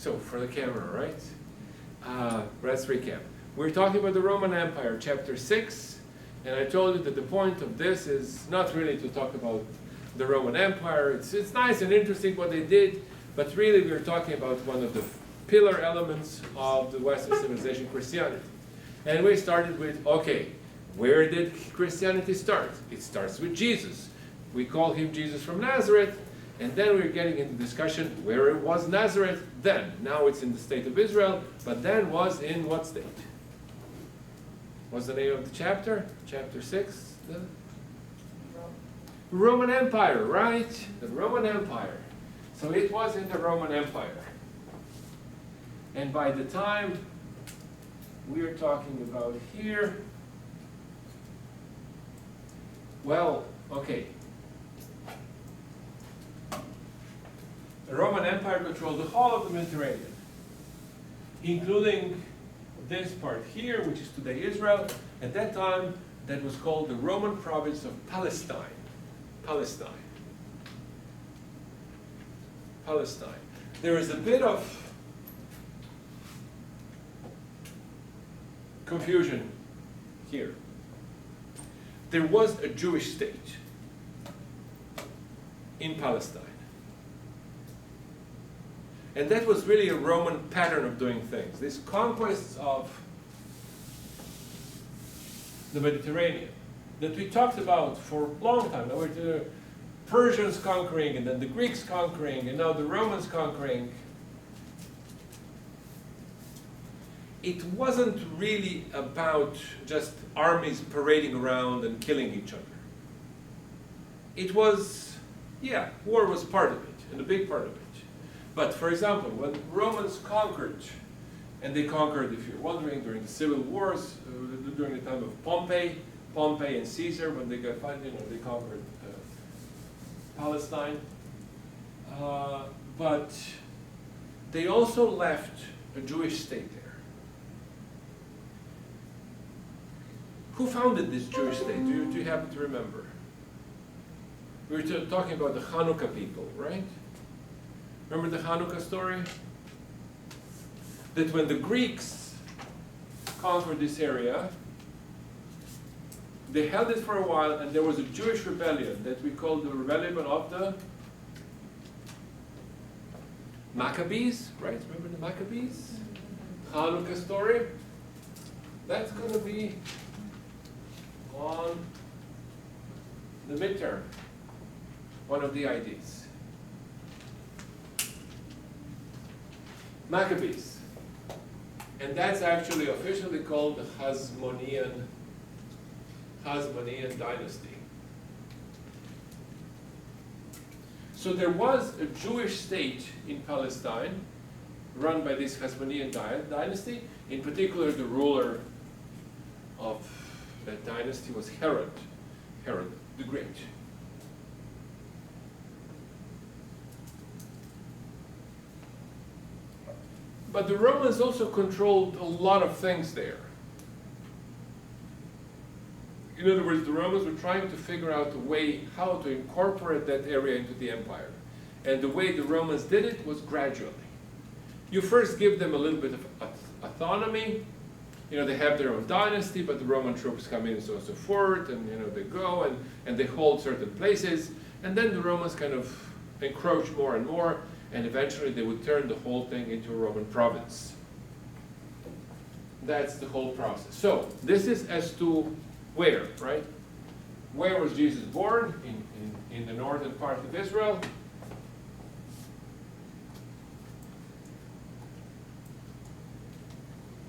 So, for the camera, right? Let's recap. We're talking about the Roman Empire, chapter 6, and I told you that the point of this is not really to talk about the Roman Empire. It's nice and interesting what they did, but really we're talking about one of the pillar elements of the Western civilization, Christianity. And we started with, okay, where did Christianity start? It starts with Jesus. We call him Jesus from Nazareth, and then we're getting into discussion where it was Nazareth then. Now it's in the state of Israel, but then was in what state? What's the name of the chapter? Chapter 6? The Roman Empire, right? The Roman Empire. So it was in the Roman Empire. And by the time we're talking about here, well, okay. The Roman Empire controlled the whole of the Mediterranean, including this part here, which is today Israel. At that time, that was called the Roman province of Palestine. Palestine. Palestine. There is a bit of confusion here. There was a Jewish state in Palestine. And that was really a Roman pattern of doing things. These conquests of the Mediterranean that we talked about for a long time. Now we're the Persians conquering, and then the Greeks conquering, and now the Romans conquering. It wasn't really about just armies parading around and killing each other. It was, yeah, war was part of it, and a big part of it. But for example, when Romans conquered, and they conquered, if you're wondering, during the civil wars, during the time of Pompey and Caesar, when they got fighting, they conquered Palestine. But they also left a Jewish state there. Who founded this Jewish state? Do you happen to remember? We were talking about the Hanukkah people, right? Remember the Hanukkah story? That when the Greeks conquered this area, they held it for a while, and there was a Jewish rebellion that we call the rebellion of the Maccabees, right? Remember the Maccabees? Hanukkah story? That's going to be on the midterm, one of the IDs. Maccabees. And that's actually officially called the Hasmonean dynasty. So there was a Jewish state in Palestine run by this Hasmonean dynasty. In particular, the ruler of that dynasty was Herod the Great. But the Romans also controlled a lot of things there. In other words, the Romans were trying to figure out a way how to incorporate that area into the empire. And the way the Romans did it was gradually. You first give them a little bit of autonomy. They have their own dynasty, but the Roman troops come in and so on and so forth, and they go and they hold certain places. And then the Romans kind of encroach more and more, and eventually they would turn the whole thing into a Roman province. That's the whole process. So this is as to where, right? Where was Jesus born? In the northern part of Israel.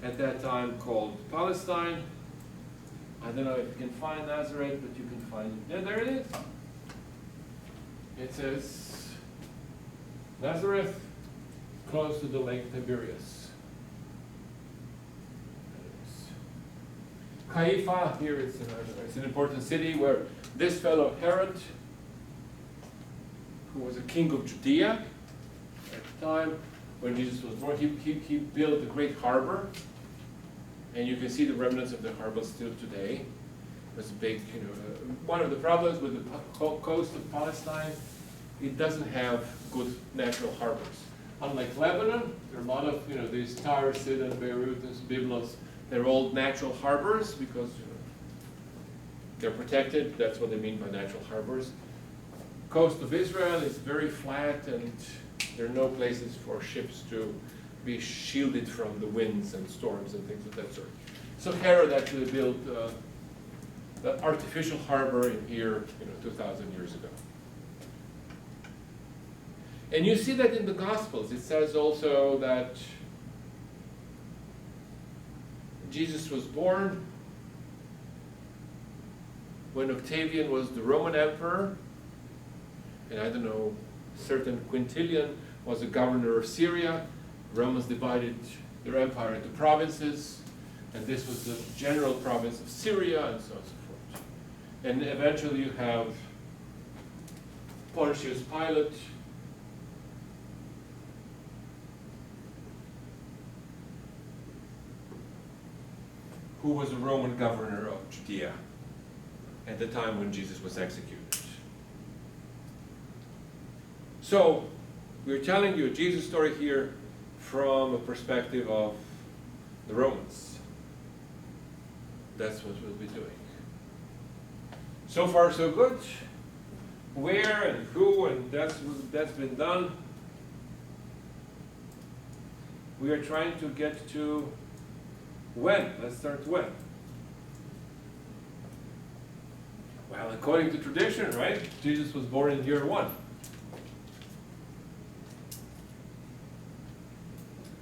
At that time called Palestine. I don't know if you can find Nazareth, but you can find it. Yeah, there it is. It says Nazareth, close to the lake Tiberias. Haifa, here it's an important city where this fellow Herod, who was a king of Judea at the time when Jesus was born, he built a great harbor, and you can see the remnants of the harbor still today. It was a big, one of the problems with the coast of Palestine, it doesn't have good natural harbors. unlike Lebanon, there are a lot of, these Tyre, Sidon, Beirut, and Byblos, they're all natural harbors because they're protected. That's what they mean by natural harbors. Coast of Israel is very flat, and there are no places for ships to be shielded from the winds and storms and things of that sort. So Herod actually built the artificial harbor in here, 2,000 years ago. And you see that in the Gospels. It says also that Jesus was born when Octavian was the Roman emperor, and I don't know, certain Quintilian was a governor of Syria. Romans divided their empire into provinces, and this was the general province of Syria, and so on and so forth. And eventually you have Pontius Pilate, who was a Roman governor of Judea at the time when Jesus was executed. So, we're telling you a Jesus story here from a perspective of the Romans. That's what we'll be doing. So far, so good. Where and who, and that's been done. We are trying to get to when. Let's start when. Well, according to tradition, right? Jesus was born in year 1.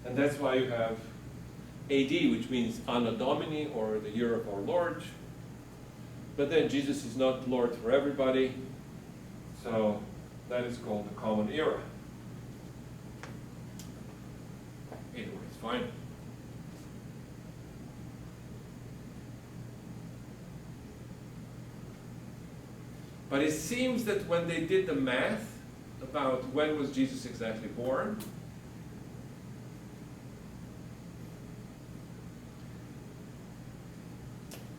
And that's why you have AD, which means Anno Domini, or the year of our Lord. But then Jesus is not Lord for everybody, so that is called the common era. Either way, it's fine. But it seems that when they did the math about when was Jesus exactly born,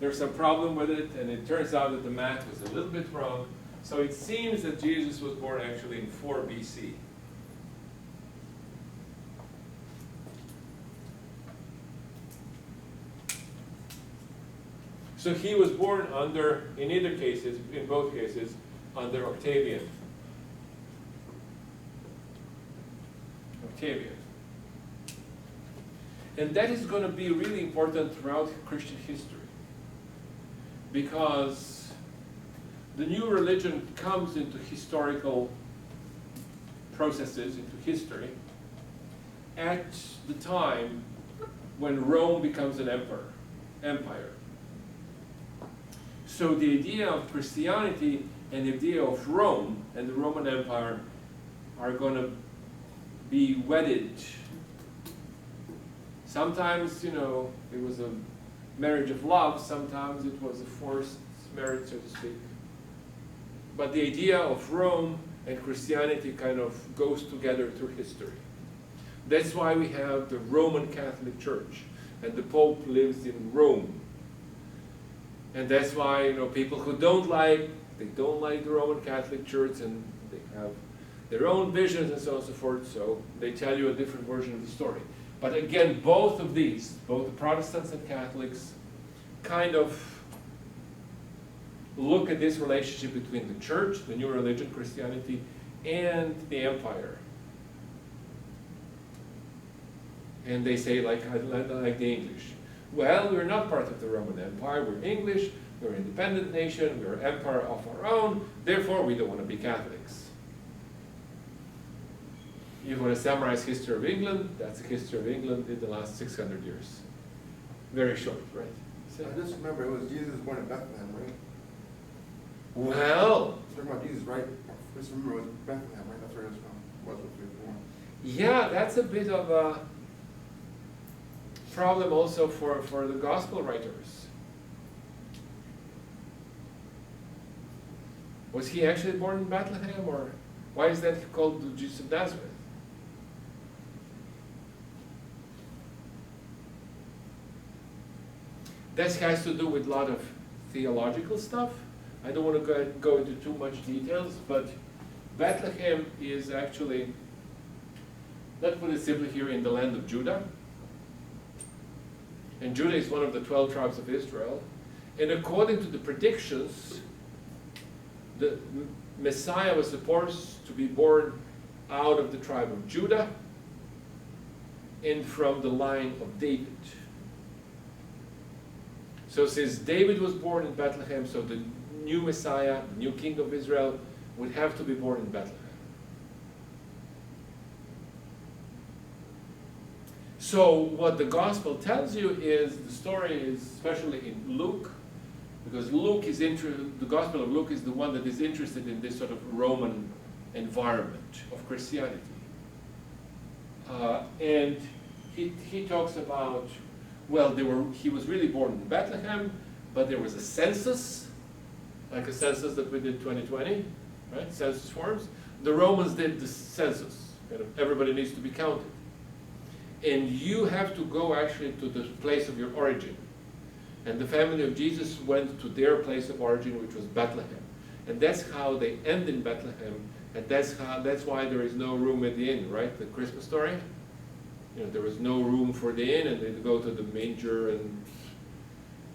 there's some problem with it, and it turns out that the math was a little bit wrong. So it seems that Jesus was born actually in 4 BC. So he was born under, in either cases, in both cases, under Octavian. Octavian. And that is going to be really important throughout Christian history, because the new religion comes into historical processes, into history, at the time when Rome becomes an empire. So the idea of Christianity and the idea of Rome and the Roman Empire are going to be wedded. Sometimes, it was a marriage of love, sometimes it was a forced marriage, so to speak. But the idea of Rome and Christianity kind of goes together through history. That's why we have the Roman Catholic Church, and the Pope lives in Rome. And that's why, people who don't like the Roman Catholic Church, and they have their own visions and so on and so forth, so they tell you a different version of the story. But again, both of these, both the Protestants and Catholics, kind of look at this relationship between the church, the new religion, Christianity, and the empire. And they say, like the English, well, we're not part of the Roman Empire, we're English, we're an independent nation, we're an empire of our own, therefore we don't want to be Catholics. You want to summarize history of England, that's the history of England in the last 600 years. Very short, right? So I just remember it was Jesus born in Bethlehem, right? Well, Talking about Jesus, right? I just remember it was Bethlehem, right? That's where it was from. Was he was born. yeah, that's a bit of a problem also for the gospel writers. Was he actually born in Bethlehem, or why is that called the Jesus of Nazareth? This has to do with a lot of theological stuff. I don't want to go into too much details, but Bethlehem is actually let's put it simply here, in the land of Judah. And Judah is one of the 12 tribes of Israel. And according to the predictions, the Messiah was supposed to be born out of the tribe of Judah and from the line of David. So since David was born in Bethlehem, so the new Messiah, the new king of Israel, would have to be born in Bethlehem. So what the gospel tells you is, the story is, especially in Luke, because the Gospel of Luke is the one that is interested in this sort of Roman environment of Christianity. And he talks about, well, he was really born in Bethlehem, but there was a census, like a census that we did 2020, right? Census forms. The Romans did the census. Everybody needs to be counted. And you have to go actually to the place of your origin. And the family of Jesus went to their place of origin, which was Bethlehem. And that's how they end in Bethlehem. And that's why there is no room at the inn, right? The Christmas story. There was no room for the inn, and they'd go to the manger and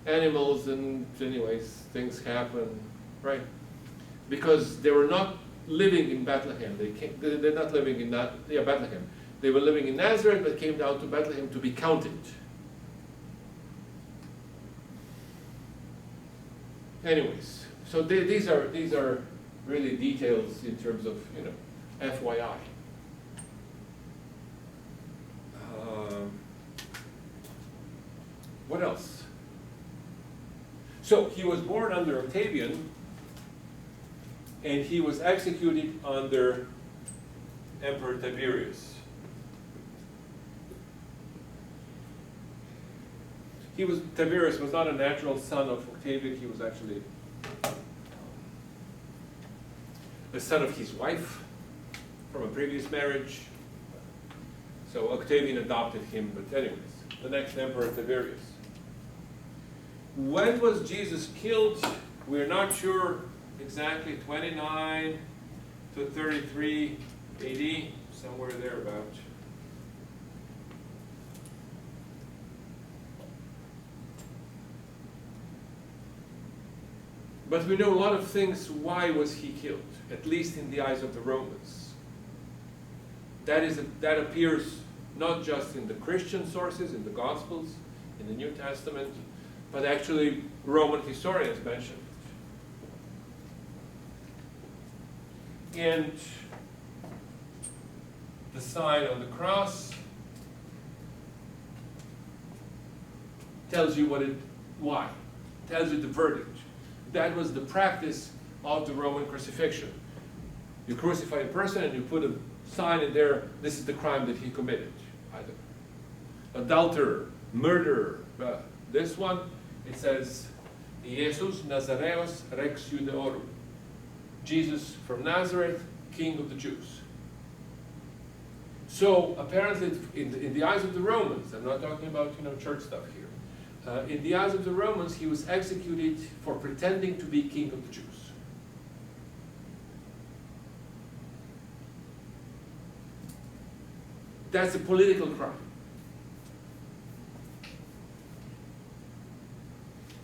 animals, and anyways, things happen, right? Because they were not living in Bethlehem. They're not living in Bethlehem. They were living in Nazareth, but came down to Bethlehem to be counted. Anyways, so these are really details in terms of, FYI. What else? So he was born under Octavian, and he was executed under Emperor Tiberius. Tiberius was not a natural son of Octavian. He was actually the son of his wife from a previous marriage. So Octavian adopted him, but anyways, the next emperor, Tiberius. When was Jesus killed? We're not sure exactly, 29 to 33 AD, somewhere thereabouts. But we know a lot of things. Why was he killed? At least in the eyes of the Romans. That appears not just in the Christian sources, in the Gospels, in the New Testament, but actually Roman historians mention it. And the sign on the cross tells you why. Tells you the verdict. That was the practice of the Roman crucifixion. You crucify a person and you put a sign in there, this is the crime that he committed. Either adulterer, murderer. This one, it says, Jesus Nazareos Rex Judeorum. Jesus from Nazareth, King of the Jews. So apparently, in the eyes of the Romans, I'm not talking about church stuff here. In the eyes of the Romans, he was executed for pretending to be king of the Jews. That's a political crime.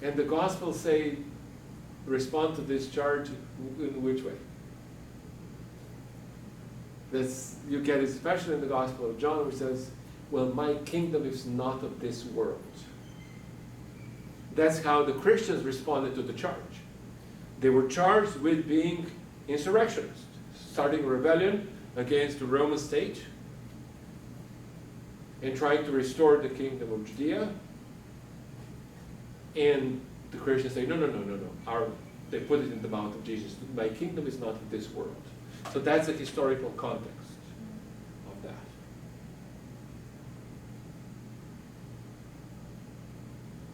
And the Gospels respond to this charge in which way? You get it especially in the Gospel of John, which says, well, my kingdom is not of this world. That's how the Christians responded to the charge. They were charged with being insurrectionists, starting a rebellion against the Roman state and trying to restore the kingdom of Judea. And the Christians say, no. They put it in the mouth of Jesus. My kingdom is not of this world. So that's a historical context of that.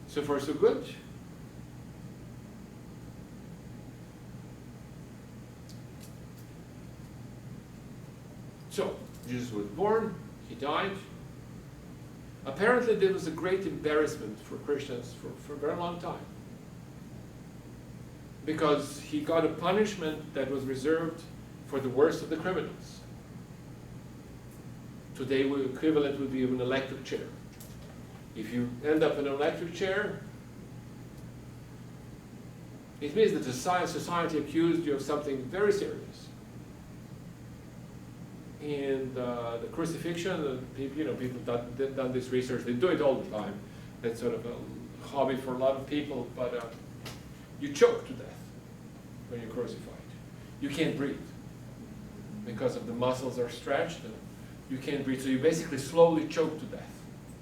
So far, so good. So, Jesus was born, he died. Apparently, there was a great embarrassment for Christians for a very long time. Because he got a punishment that was reserved for the worst of the criminals. Today, equivalent would be an electric chair. If you end up in an electric chair, it means that the society accused you of something very serious. And the crucifixion, people done this research. They do it all the time. That's sort of a hobby for a lot of people. But you choke to death when you're crucified. You can't breathe because of the muscles are stretched. And you can't breathe, so you basically slowly choke to death.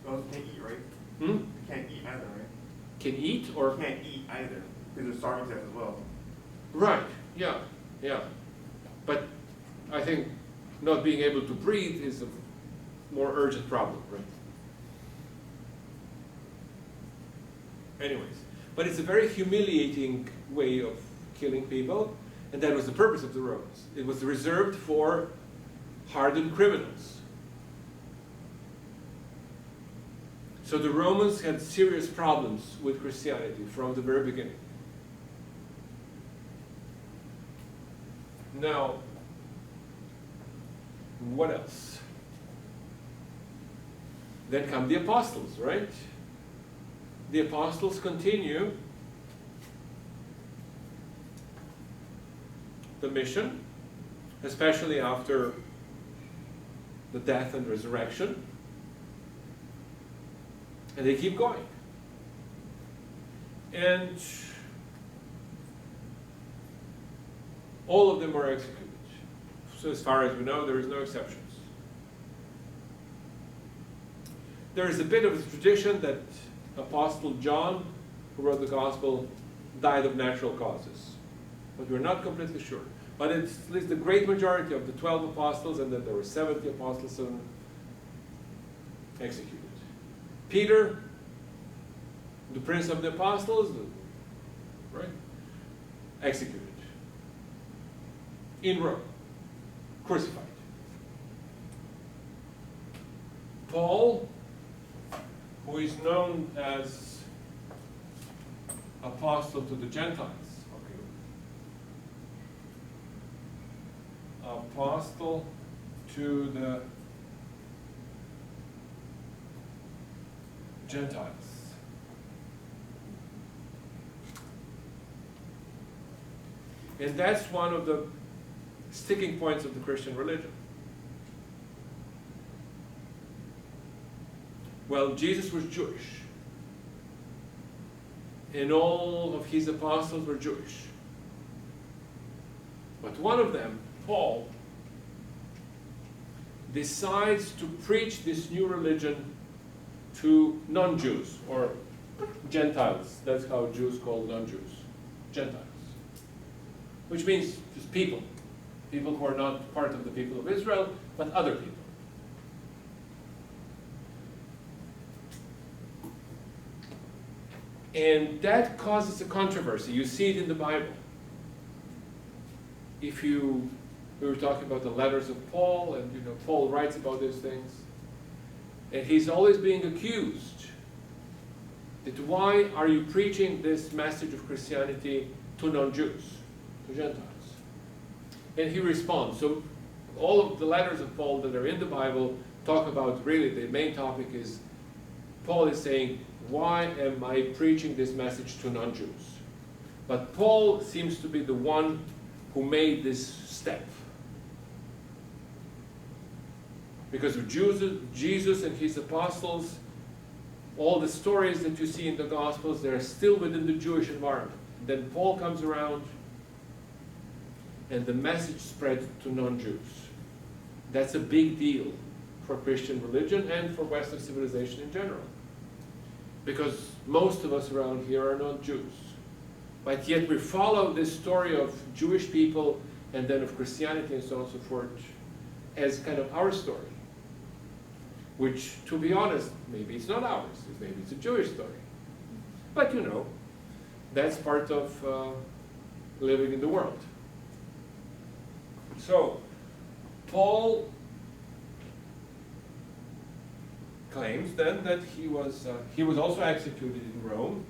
You can't eat, right? Hmm? You can't eat either, right? Can eat or? You can't eat either, because there's starving death as well. Right, yeah. But I think not being able to breathe is a more urgent problem, right? Anyways, but it's a very humiliating way of killing people, and that was the purpose of the Romans. It was reserved for hardened criminals. So the Romans had serious problems with Christianity from the very beginning. Now, what else? Then come the apostles, right? The apostles continue the mission, especially after the death and resurrection. And they keep going. And all of them are executed. So as far as we know, there is no exceptions. There is a bit of a tradition that Apostle John, who wrote the Gospel, died of natural causes. But we're not completely sure. But it's at least the great majority of the 12 apostles, and then there were 70 apostles executed. Peter, the prince of the apostles, right? Executed. In Rome. Crucified. Paul, who is known as apostle to the Gentiles. Okay. Apostle to the Gentiles. And that's one of the sticking points of the Christian religion. Well, Jesus was Jewish, and all of his apostles were Jewish. But one of them, Paul, decides to preach this new religion to non-Jews, or Gentiles. That's how Jews call non-Jews, Gentiles. Which means just people who are not part of the people of Israel, but other people. And that causes a controversy. You see it in the Bible. We were talking about the letters of Paul, and Paul writes about these things. And he's always being accused that why are you preaching this message of Christianity to non-Jews, to Gentiles? And he responds. So all of the letters of Paul that are in the Bible talk about, really, the main topic is, Paul is saying, why am I preaching this message to non-Jews? But Paul seems to be the one who made this step. Because of Jesus and his apostles, all the stories that you see in the Gospels, they're still within the Jewish environment. Then Paul comes around, and the message spread to non-Jews. That's a big deal for Christian religion and for Western civilization in general. Because most of us around here are not Jews. But yet we follow this story of Jewish people and then of Christianity and so on and so forth as kind of our story. Which, to be honest, maybe it's not ours. Maybe it's a Jewish story. But that's part of living in the world. So, Paul claims then that he was also executed in Rome,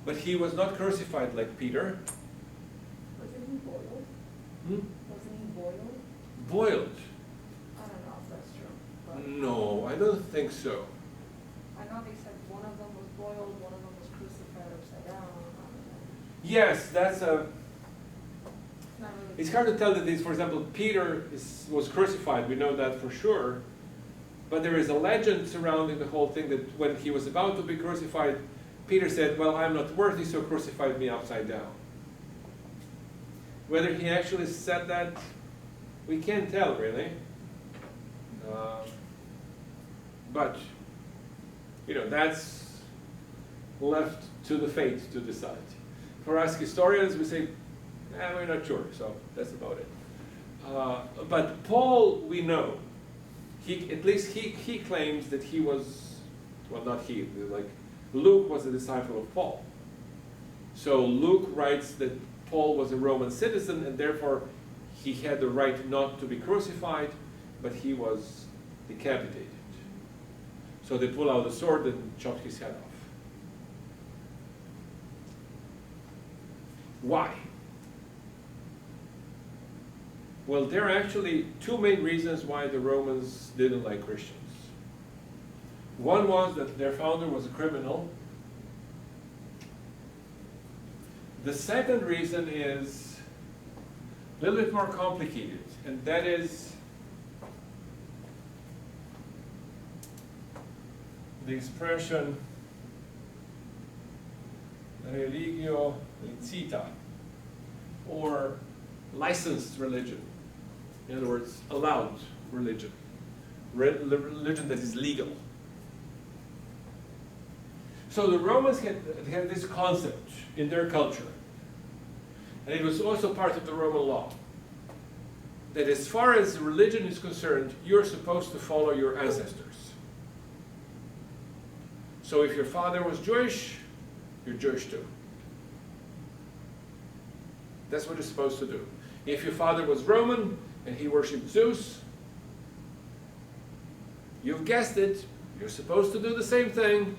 but he was not crucified like Peter. Wasn't he boiled? Hmm? Wasn't he boiled? Boiled. I don't know if that's true. But No, think so. I know they said one of them was boiled, one of them was crucified upside down. Yes, that's a. It's not really. It's hard to tell that these, for example, Peter was crucified, we know that for sure. But there is a legend surrounding the whole thing that when he was about to be crucified, Peter said, well, I'm not worthy, so crucify me upside down. Whether he actually said that, we can't tell really. But, that's left to the fate to decide. For us historians, we say, we're not sure, so that's about it. But Paul, we know, at least he claims that he was, well, not he, like Luke was a disciple of Paul. So Luke writes that Paul was a Roman citizen and therefore he had the right not to be crucified, but he was decapitated. So they pull out the sword and chop his head off. Why? Well, there are actually two main reasons why the Romans didn't like Christians. One was that their founder was a criminal. The second reason is a little bit more complicated, and that is the expression religio licita, or licensed religion. In other words, allowed religion. Religion that is legal. So the Romans had this concept in their culture, and it was also part of the Roman law, that as far as religion is concerned, you're supposed to follow your ancestors. So if your father was Jewish, you're Jewish too. That's what you're supposed to do. If your father was Roman and he worshipped Zeus, you've guessed it, you're supposed to do the same thing.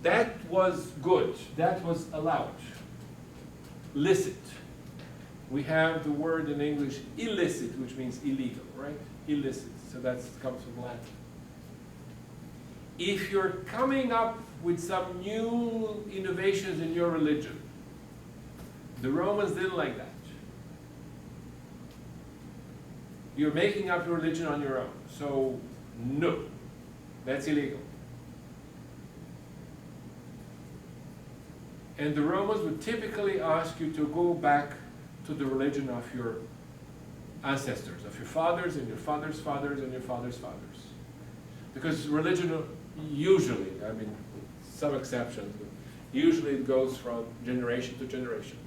That was good. That was allowed. Licit. We have the word in English illicit, which means illegal, right? Illicit. So that comes from Latin. If you're coming up with some new innovations in your religion, the Romans didn't like that. You're making up your religion on your own. So, no, that's illegal. And the Romans would typically ask you to go back to the religion of your ancestors, of your fathers and your fathers' fathers and your fathers' fathers. Because religion usually, I mean, some exceptions, but usually it goes from generation to generation.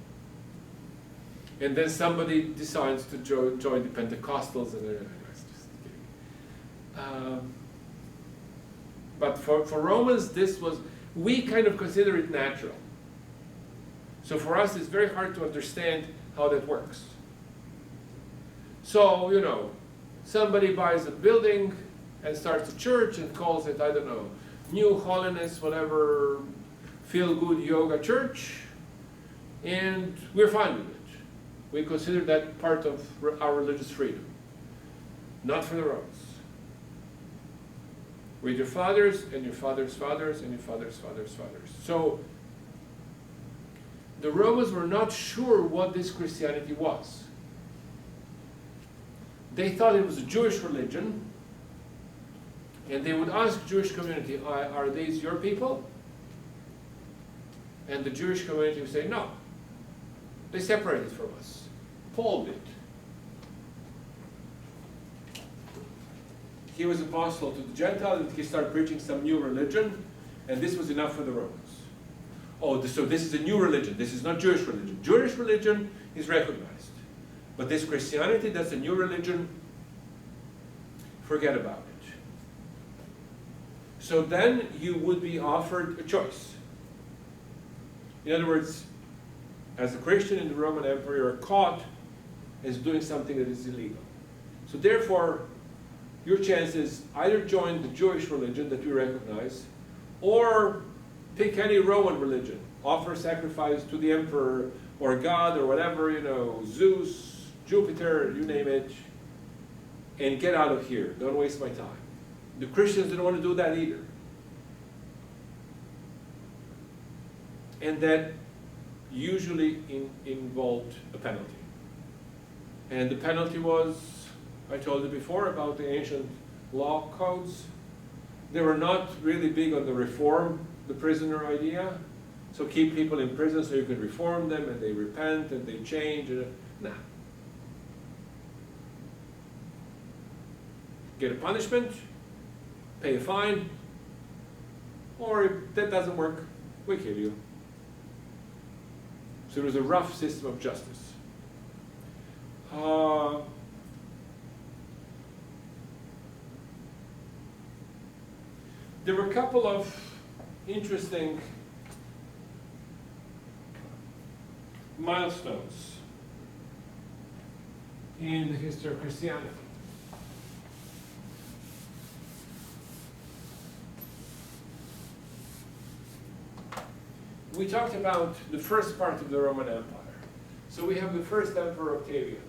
And then somebody decides to join the Pentecostals, and just kidding. But for Romans, we kind of consider it natural. So for us, it's very hard to understand how that works. So, somebody buys a building and starts a church and calls it, I don't know, New Holiness, whatever, feel-good yoga church, and we're fine with it. We consider that part of our religious freedom. Not for the Romans. With your fathers and your fathers' fathers and your fathers' fathers' fathers. So the Romans were not sure what this Christianity was. They thought it was a Jewish religion, and they would ask Jewish community, are these your people? And the Jewish community would say, no. They separated from us. Paul did. He was apostle to the Gentiles, and he started preaching some new religion, and this was enough for the Romans. Oh, so this is a new religion. This is not Jewish religion. Jewish religion is recognized. But this Christianity, that's a new religion, forget about it. So then you would be offered a choice. In other words, as a Christian in the Roman Empire, you're caught as doing something that is illegal. So therefore, your chance is either join the Jewish religion that we recognize, or pick any Roman religion. Offer sacrifice to the emperor, or God, or whatever, Zeus, Jupiter, you name it. and get out of here. Don't waste my time. The Christians didn't want to do that either. And that usually involved a penalty. And the penalty was, I told you before about the ancient law codes. They were not really big on the reform the prisoner idea. So keep people in prison so you can reform them and they repent and they change. Nah. Get a punishment, pay a fine, or if that doesn't work, we kill you. So it was a rough system of justice. There were a couple of interesting milestones in the history of Christianity. We talked about the first part of the Roman Empire. So we have the first emperor, Octavian.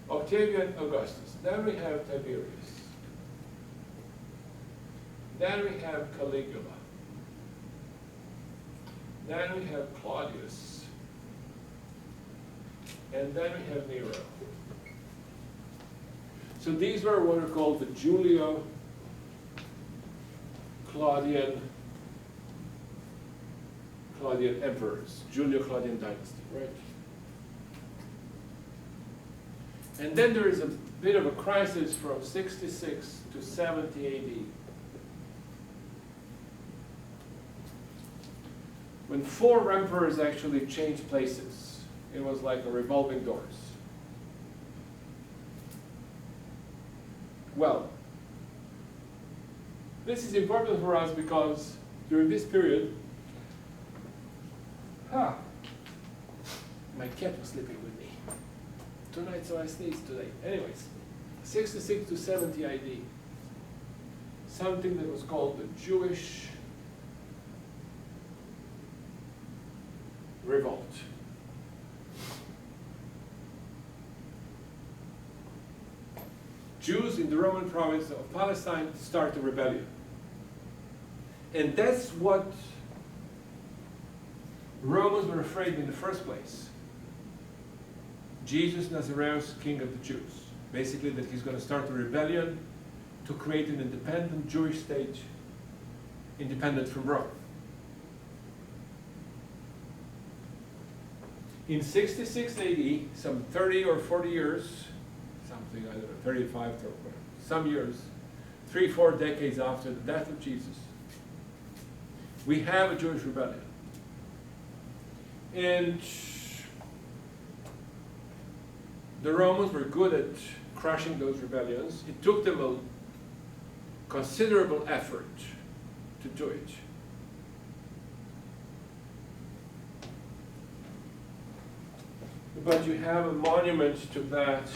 Octavian Augustus. Then we have Tiberius. Then we have Caligula. Then we have Claudius. And then we have Nero. So these were what are called the Julio-Claudian emperors, Julio-Claudian dynasty, right? And then there is a bit of a crisis from 66 to 70 AD. When 4 emperors actually changed places. It was like a revolving doors. Well, this is important for us because during this period, my cat was sleeping with me tonight, so I sneezed today. Anyways, 66 to 70 AD, something that was called the Jewish Revolt. Jews in the Roman province of Palestine start a rebellion. And that's what Romans were afraid in the first place. Jesus Nazareus, King of the Jews. Basically that he's going to start a rebellion to create an independent Jewish state, independent from Rome. In 66 AD, some 30 or 40 years, something, I don't know, 35, some years, 3-4 decades after the death of Jesus, we have a Jewish rebellion. And the Romans were good at crushing those rebellions. It took them a considerable effort to do it. But you have a monument to that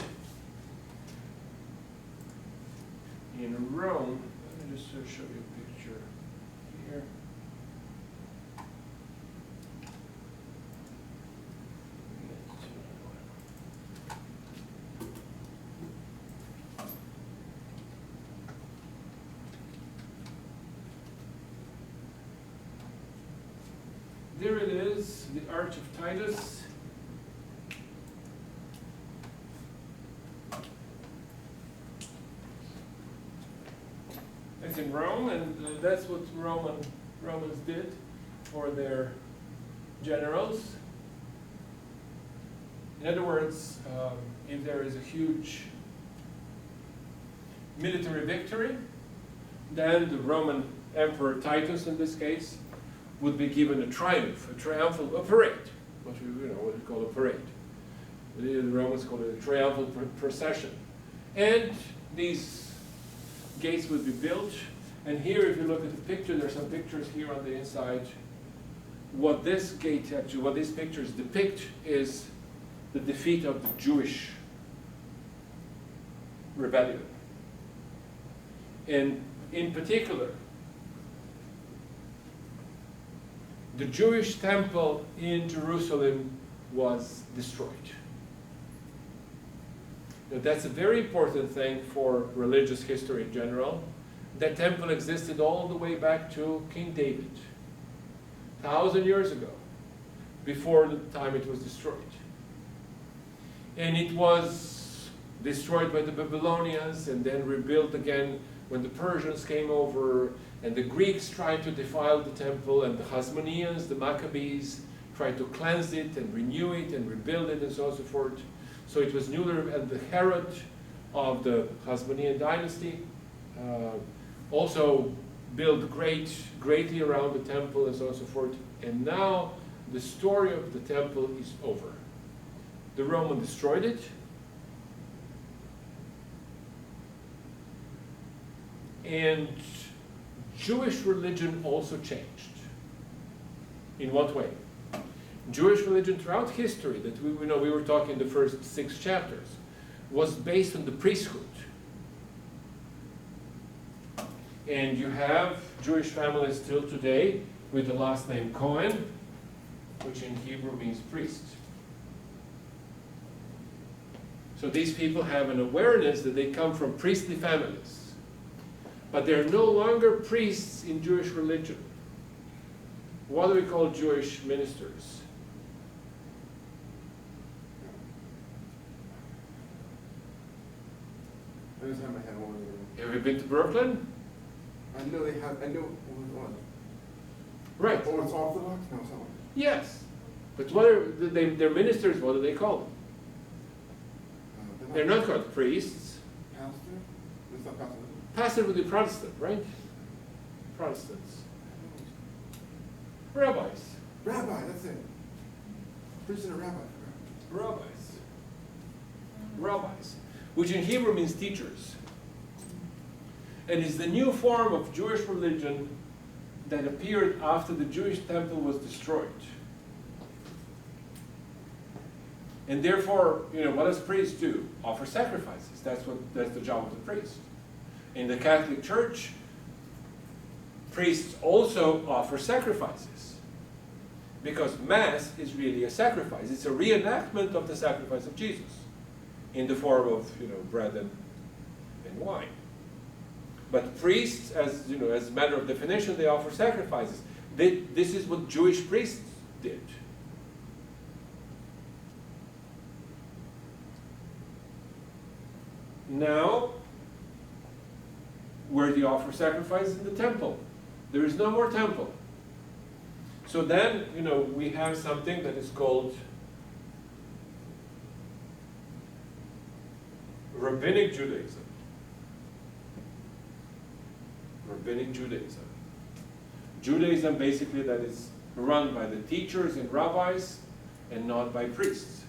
in Rome. Let me just show you a picture here. There it is, the Arch of Titus. It's in Rome, and that's what Romans did for their generals. In other words, if there is a huge military victory, then the Roman Emperor Titus, in this case, would be given a triumphal parade, what we call a parade. The Romans call it a triumphal procession. And these gates would be built, and here if you look at the picture, there's some pictures here on the inside. What this gate actually, what these pictures depict is the defeat of the Jewish rebellion. And in particular, the Jewish temple in Jerusalem was destroyed. But that's a very important thing for religious history in general. That temple existed all the way back to King David, 1,000 years ago, before the time it was destroyed. And it was destroyed by the Babylonians and then rebuilt again when the Persians came over, and the Greeks tried to defile the temple, and the Hasmoneans, the Maccabees, tried to cleanse it and renew it and rebuild it and so on and so forth. So it was Nuller and the Herod of the Hasmonean dynasty also built greatly around the temple and so on and so forth. And now the story of the temple is over. The Roman destroyed it. And Jewish religion also changed. In what way? Jewish religion throughout history, that we were talking in the first 6 chapters, was based on the priesthood. And you have Jewish families still today with the last name Cohen, which in Hebrew means priest. So these people have an awareness that they come from priestly families. But they're no longer priests in Jewish religion. What do we call Jewish ministers? I just had my head one. Have you been to Brooklyn? I know they have, I know, what? Right. Oh, it's Orthodox? No, it's not. Yes. But what are their ministers, what do they call them? They're not called priests. Pastor? It's not pastor. Pastor would be Protestant, right? Protestants. Rabbis. Rabbi, that's it. Priest and a rabbi. Rabbis. Rabbis. Which in Hebrew means teachers. And is the new form of Jewish religion that appeared after the Jewish temple was destroyed. And therefore, what does priests do? Offer sacrifices. That's the job of the priest. In the Catholic Church, priests also offer sacrifices. Because Mass is really a sacrifice. It's a reenactment of the sacrifice of Jesus in the form of, bread and wine. But priests, as a matter of definition, they offer sacrifices. This is what Jewish priests did. Now, where do you offer sacrifices? In the temple. There is no more temple. So then, we have something that is called Rabbinic Judaism. Rabbinic Judaism. Judaism basically that is run by the teachers and rabbis and not by priests.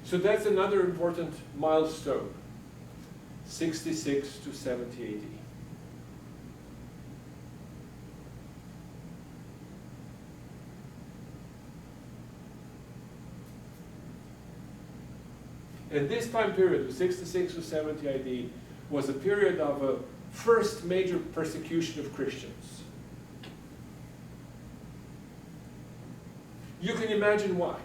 So that's another important milestone, 66 to 70 AD. And this time period, of 66 to 70 AD, was a period of a first major persecution of Christians. You can imagine why.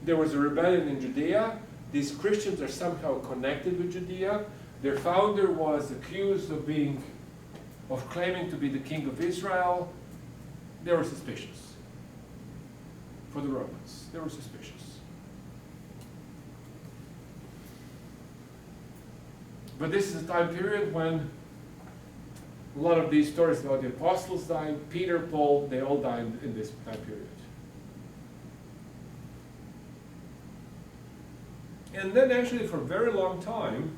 There was a rebellion in Judea. These Christians are somehow connected with Judea. Their founder was accused of claiming to be the king of Israel. They were suspicious. For the Romans, they were suspicious. But this is a time period when a lot of these stories about the apostles dying, Peter, Paul, they all died in this time period. And then actually for a very long time,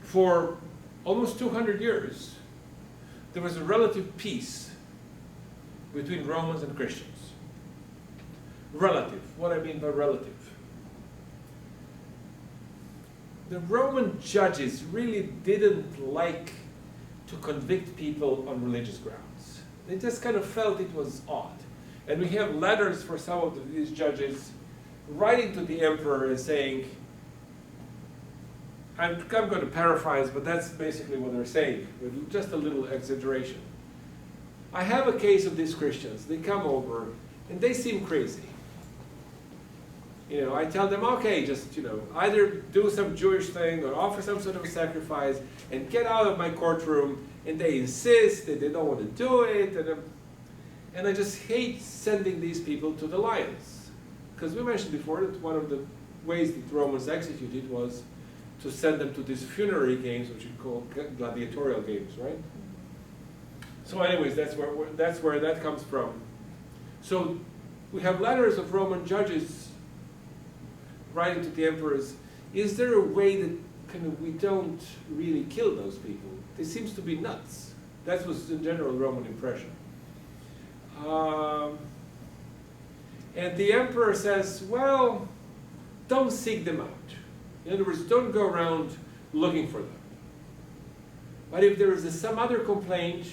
for almost 200 years, there was a relative peace between Romans and Christians. Relative. What I mean by relative. The Roman judges really didn't like to convict people on religious grounds. They just kind of felt it was odd. And we have letters for some of these judges writing to the emperor and saying, I'm going to paraphrase, but that's basically what they're saying, with just a little exaggeration. I have a case of these Christians. They come over and they seem crazy. I tell them, okay, just, either do some Jewish thing or offer some sort of a sacrifice and get out of my courtroom. And they insist that they don't want to do it. And I just hate sending these people to the lions. Because we mentioned before that one of the ways that the Romans executed was to send them to these funerary games, which you call gladiatorial games, right? So anyways, that's where that comes from. So we have letters of Roman judges writing to the emperors, is there a way that we don't really kill those people? They seems to be nuts. That was the general Roman impression. And the emperor says, well, don't seek them out. In other words, don't go around looking for them. But if there is some other complaint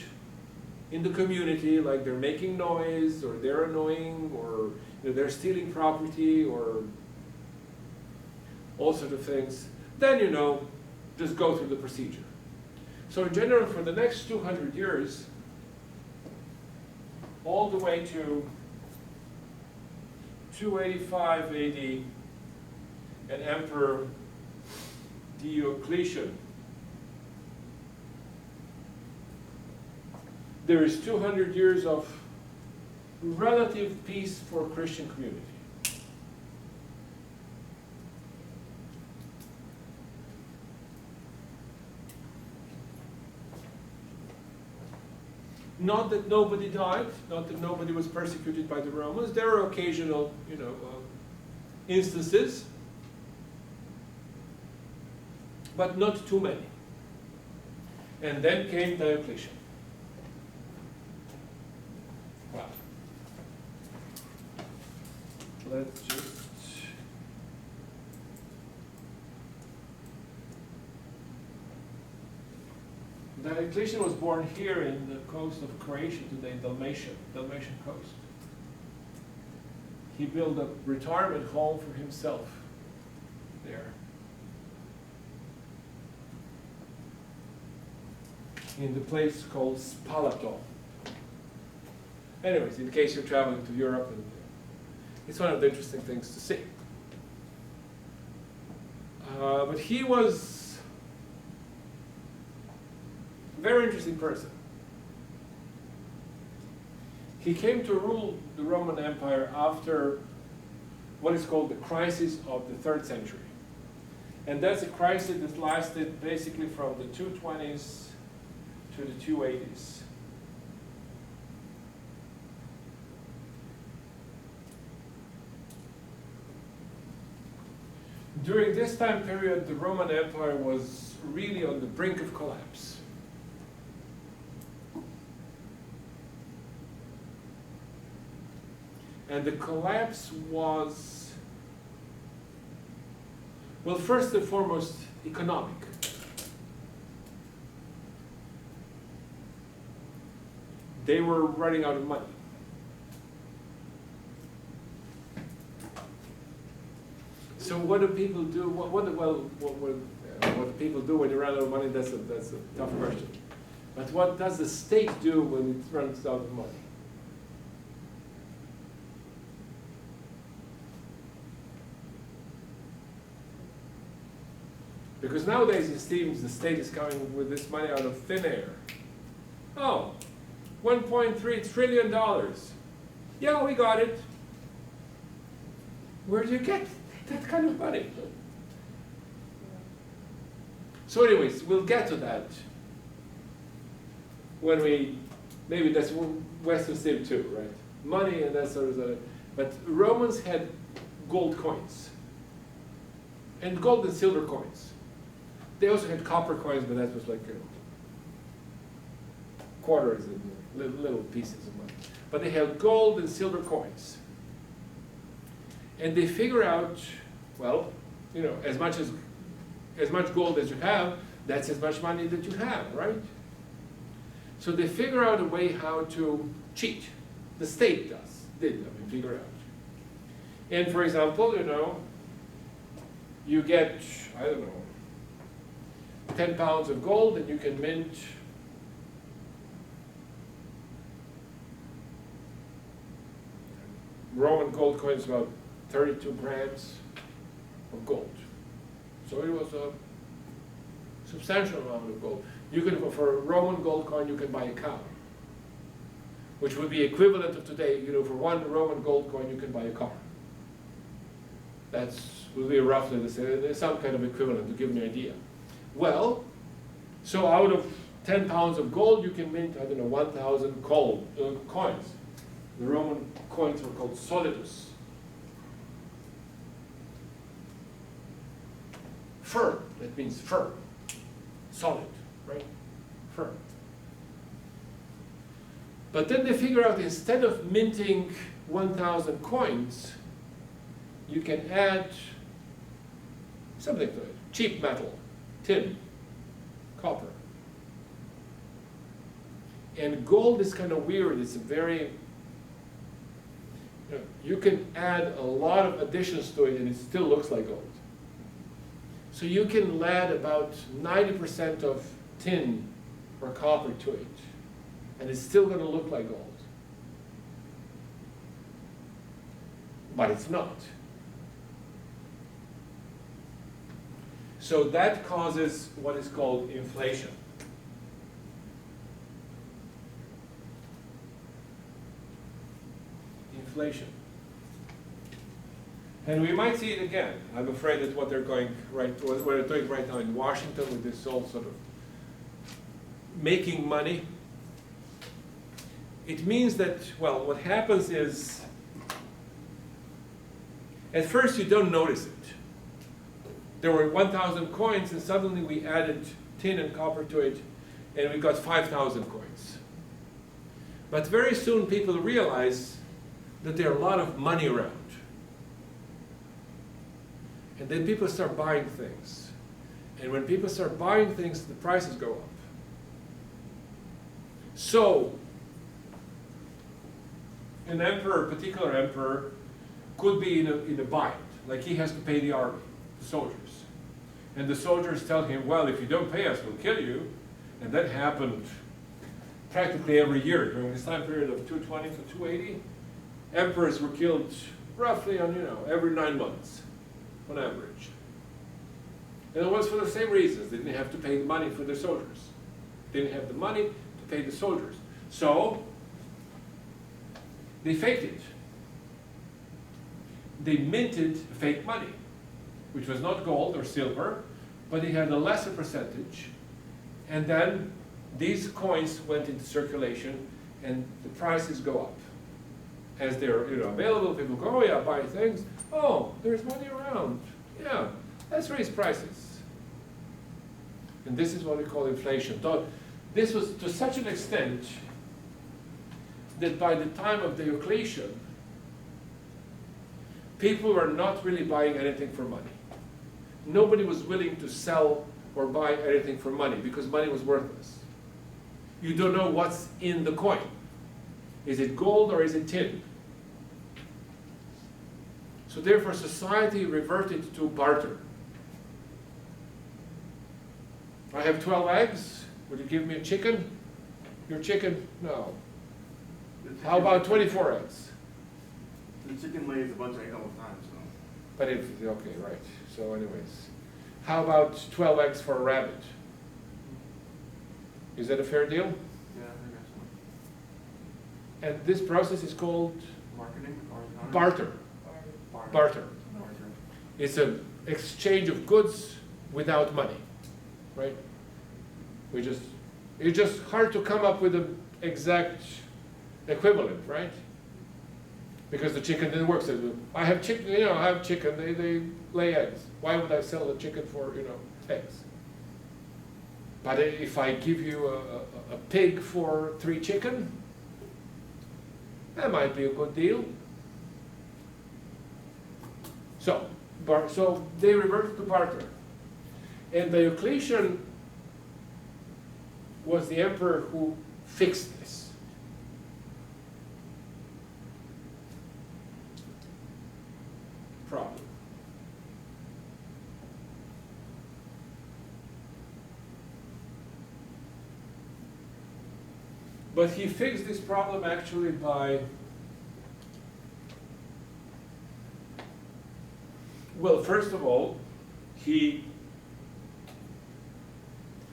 in the community, like they're making noise, or they're annoying, or they're stealing property, or all sorts of things, then just go through the procedure. So in general, for the next 200 years, all the way to 285 AD, and Emperor Diocletian, there is 200 years of relative peace for Christian community. Not that nobody died, not that nobody was persecuted by the Romans. There are occasional, instances, but not too many. And then came Diocletian. Wow. Let's just... Diocletian was born here in the coast of Croatia today, Dalmatian coast. He built a retirement home for himself there. In the place called Spalato. Anyways, in case you're traveling to Europe, it's one of the interesting things to see. But he was a very interesting person. He came to rule the Roman Empire after what is called the crisis of the 3rd century. And that's a crisis that lasted basically from the 220s to the 280s. During this time period, the Roman Empire was really on the brink of collapse. And the collapse was, well, first and foremost, economic. They were running out of money. So what do people do? What do people do when you run out of money? That's a tough question. But what does the state do when it runs out of money? Because nowadays it seems the state is coming with this money out of thin air. Oh, $1.3 trillion. Yeah, we got it. Where do you get that kind of money? So anyways, we'll get to that when maybe that's Western theme too, right? Money and that sort of stuff. But Romans had gold coins and gold and silver coins. They also had copper coins, but that was like quarters and little pieces of money. But they had gold and silver coins. And they figure out, well, as much gold as you have, that's as much money that you have, right? So they figure out a way how to cheat. The state did figure out. And for example, you get, I don't know, 10 pounds of gold and you can mint Roman gold coin is about 32 grams of gold. So it was a substantial amount of gold. You can, for a Roman gold coin, you can buy a cow, which would be equivalent of today, you know, for one Roman gold coin, you can buy a car. That's, will be roughly the same, there's some kind of equivalent to give me an idea. Well, so out of 10 pounds of gold, you can mint, I don't know, 1,000 coins. The Roman coins were called solidus. Firm, that means firm, solid, right? Firm. But then they figure out instead of minting 1,000 coins, you can add something to it. Cheap metal, tin, copper. And gold is kind of weird. It's a very, you can add a lot of additions to it and it still looks like gold. So you can add about 90% of tin or copper to it, and it's still going to look like gold. But it's not. So that causes what is called inflation. Inflation. And we might see it again. I'm afraid that what they're doing right now in Washington with this whole sort of making money, it means that, well, what happens is, at first you don't notice it. There were 1,000 coins and suddenly we added tin and copper to it and we got 5,000 coins. But very soon people realize that there are a lot of money around. And then people start buying things. And when people start buying things, the prices go up. So, an emperor, a particular emperor, could be in a bind. Like he has to pay the army, the soldiers. And the soldiers tell him, well, if you don't pay us, we'll kill you. And that happened practically every year during this time period of 220 to 280. Emperors were killed roughly on, every 9 months on average. And it was for the same reasons. They didn't have to pay the money for their soldiers. They didn't have the money to pay the soldiers. So they faked it. They minted fake money, which was not gold or silver, but it had a lesser percentage. And then these coins went into circulation and the prices go up. As they're available, people go, oh yeah, buy things. Oh, there's money around. Yeah, let's raise prices. And this is what we call inflation. So this was to such an extent that by the time of Diocletian, people were not really buying anything for money. Nobody was willing to sell or buy anything for money because money was worthless. You don't know what's in the coin. Is it gold or is it tin? So therefore society reverted to barter. I have 12 eggs, would you give me a chicken? Your chicken? No. How about 24 eggs? The chicken lays a bunch of eggs all the time, so. But if, okay, right, so anyways. How about 12 eggs for a rabbit? Is that a fair deal? Yeah, I guess so. And this process is called Marketing or barter. Barter. It's an exchange of goods without money, right? It's just hard to come up with an exact equivalent, right? Because the chicken didn't work. So I have chicken, they lay eggs. Why would I sell a chicken for, eggs? But if I give you a pig for 3 chicken, that might be a good deal. So they reverted to barter. And Diocletian was the emperor who fixed this. Problem. But he fixed this problem actually by Well, first of all, he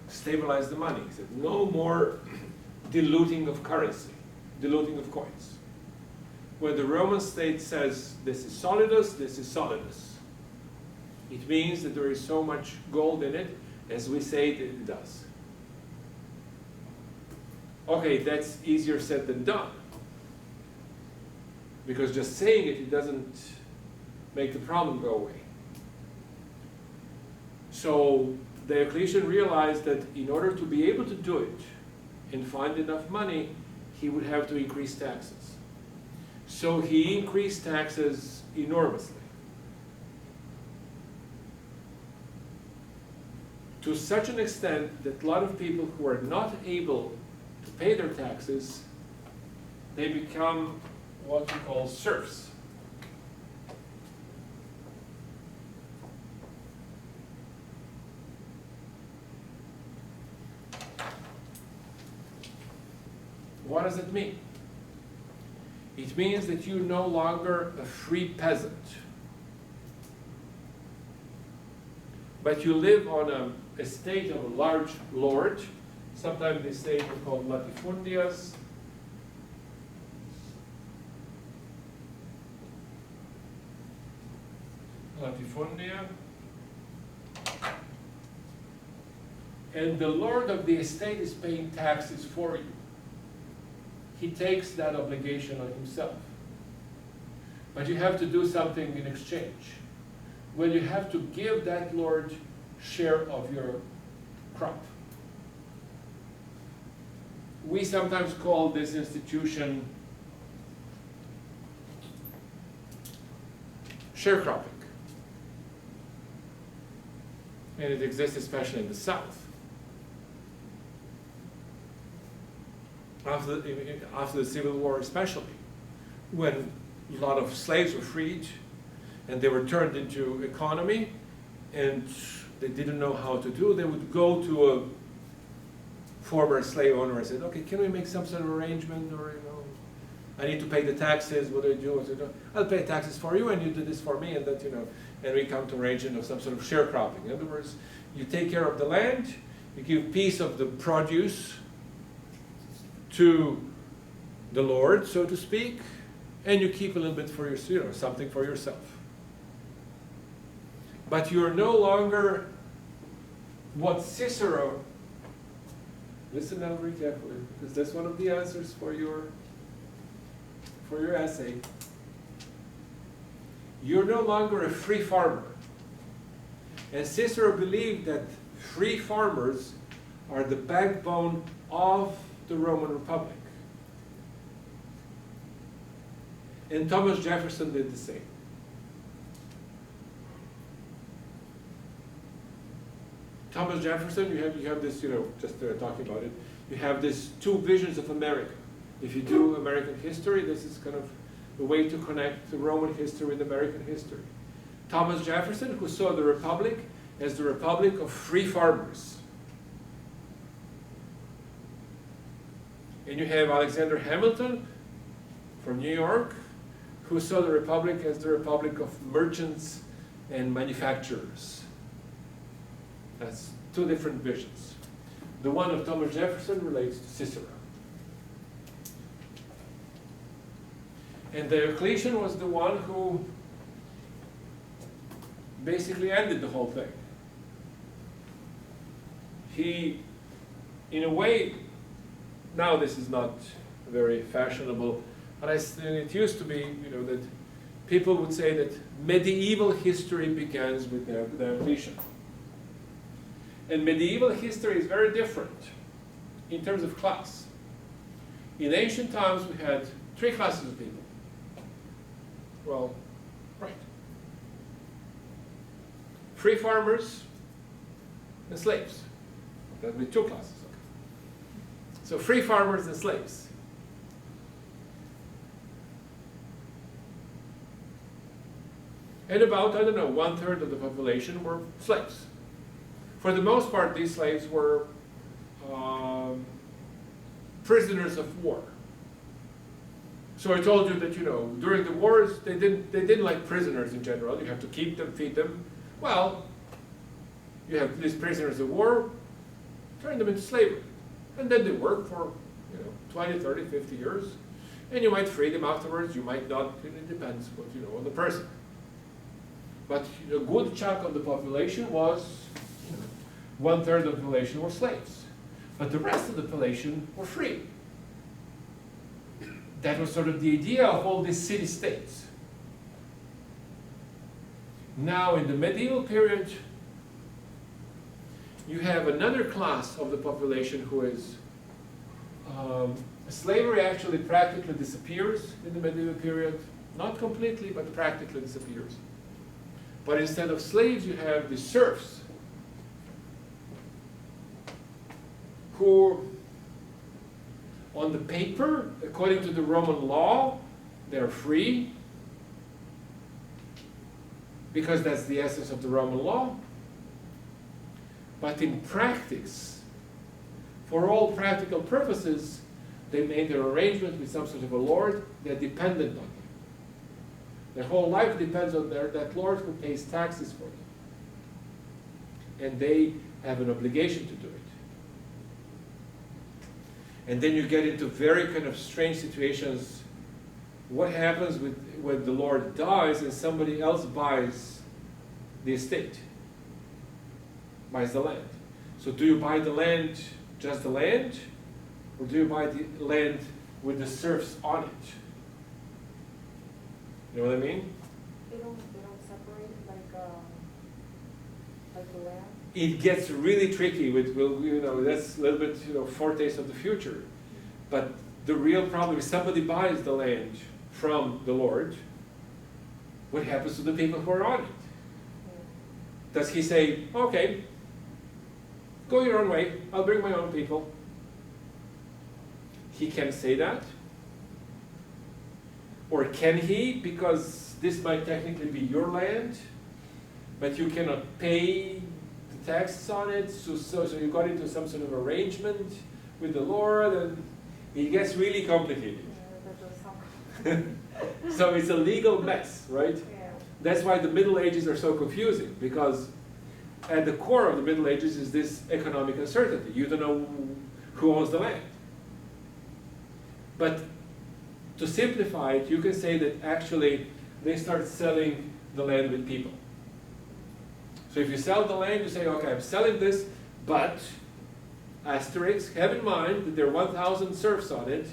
stabilized the money. He said, no more diluting of currency, diluting of coins. When the Roman state says, this is solidus, this is solidus, it means that there is so much gold in it as we say that it does. Okay, that's easier said than done. Because just saying it, it doesn't make the problem go away. So Diocletian realized that in order to be able to do it and find enough money, he would have to increase taxes. So he increased taxes enormously. To such an extent that a lot of people who are not able to pay their taxes, they become what we call serfs. What does it mean? It means that you're no longer a free peasant, but you live on an estate of a large lord. Sometimes the estate are called latifundias. Latifundia. And the lord of the estate is paying taxes for you. He takes that obligation on himself. But you have to do something in exchange. Well, you have to give that lord share of your crop. We sometimes call this institution sharecropping. And it exists especially in the South. After the Civil War especially, when a lot of slaves were freed and they were turned into economy and they didn't know how to do, they would go to a former slave owner and said, okay, can we make some sort of arrangement, or I need to pay the taxes, what do I do? I said, I'll pay taxes for you and you do this for me, and that, and we come to arrangement of some sort of sharecropping. In other words, you take care of the land, you give a piece of the produce to the Lord, so to speak, and you keep a little bit for yourself, something for yourself. But you're no longer what Cicero, listen now very carefully, because that's one of the answers for your essay. You're no longer a free farmer. And Cicero believed that free farmers are the backbone of the Roman Republic. And Thomas Jefferson did the same. Thomas Jefferson, you have this, just talking about it, you have these two visions of America. If you do American history, this is kind of the way to connect the Roman history with American history. Thomas Jefferson, who saw the Republic as the Republic of free farmers. And you have Alexander Hamilton from New York, who saw the Republic as the Republic of merchants and manufacturers. That's two different visions. The one of Thomas Jefferson relates to Cicero. And Diocletian was the one who basically ended the whole thing. He, in a way, now this is not very fashionable, but it used to be, that people would say that medieval history begins with Diocletian. And medieval history is very different in terms of class. In ancient times, we had three classes of people. Well, right. Free farmers and slaves. That would be two classes. Okay. So free farmers and slaves. And about, 1/3 of the population were slaves. For the most part, these slaves were prisoners of war. So I told you that, during the wars, they didn't like prisoners in general. You have to keep them, feed them. Well, you have these prisoners of war, turn them into slavery. And then they work for, 20, 30, 50 years. And you might free them afterwards, you might not, it depends, but, on the person. But a good chunk of the population was, 1/3 of the population were slaves. But the rest of the population were free. That was sort of the idea of all these city-states. Now, in the medieval period, you have another class of the population who is, slavery actually practically disappears in the medieval period. Not completely, but practically disappears. But instead of slaves, you have the serfs, who, on the paper, according to the Roman law, they're free, because that's the essence of the Roman law. But in practice, for all practical purposes, they made an arrangement with some sort of a lord. They're dependent on him. Their whole life depends on that lord who pays taxes for them. And they have an obligation to do it. And then you get into very kind of strange situations. What happens when the lord dies and somebody else buys the estate, buys the land? So do you buy the land, just the land? Or do you buy the land with the serfs on it? You know what I mean? They don't separate like the land? It gets really tricky with, that's a little bit, foretaste of the future. But the real problem is somebody buys the land from the Lord. What happens to the people who are on it? Does he say, okay, go your own way, I'll bring my own people? He can say that. Or can he, because this might technically be your land, but you cannot pay the taxes on it, so you got into some sort of arrangement with the Lord, and it gets really complicated. Yeah, that does sound So it's a legal mess, right? Yeah. That's why the Middle Ages are so confusing, because at the core of the Middle Ages is this economic uncertainty. You don't know who owns the land. But to simplify it, you can say that actually they start selling the land with people. So if you sell the land, you say, okay, I'm selling this, but asterisk, have in mind that there are 1,000 serfs on it,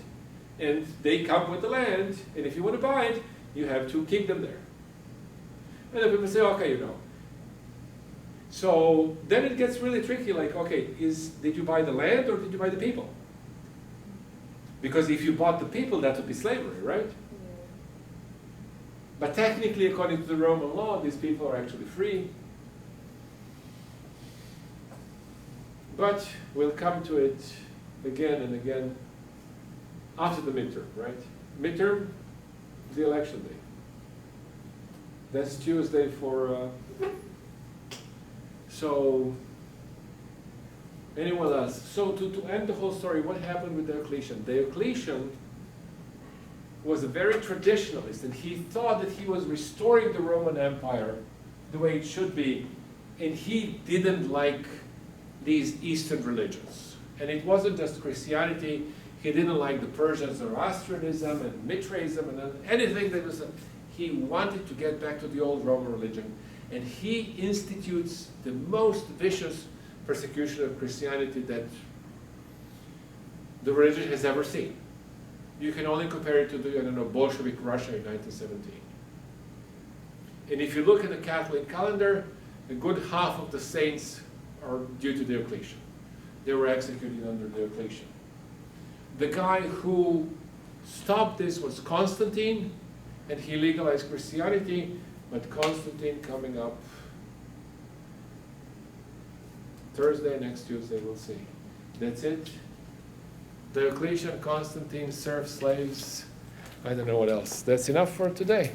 and they come with the land, and if you want to buy it, you have to keep them there. And then people say, okay, So then it gets really tricky, like, okay, did you buy the land or did you buy the people? Because if you bought the people, that would be slavery, right? Yeah. But technically, according to the Roman law, these people are actually free. But we'll come to it again and again after the midterm, right? Midterm, the election day. That's Tuesday for, so, anyone else? So to end the whole story, what happened with Diocletian? Diocletian was a very traditionalist, and he thought that he was restoring the Roman Empire the way it should be, and he didn't like these Eastern religions. And it wasn't just Christianity, he didn't like the Persian Zoroastrianism and Mithraism and anything that was, he wanted to get back to the old Roman religion. And he institutes the most vicious persecution of Christianity that the religion has ever seen. You can only compare it to the, Bolshevik Russia in 1917. And if you look at the Catholic calendar, a good half of the saints are due to Diocletian. They were executed under Diocletian. The guy who stopped this was Constantine, and he legalized Christianity, but Constantine coming up Thursday, next Tuesday, we'll see. That's it. Diocletian, Constantine, serfs, slaves, I don't know what else. That's enough for today.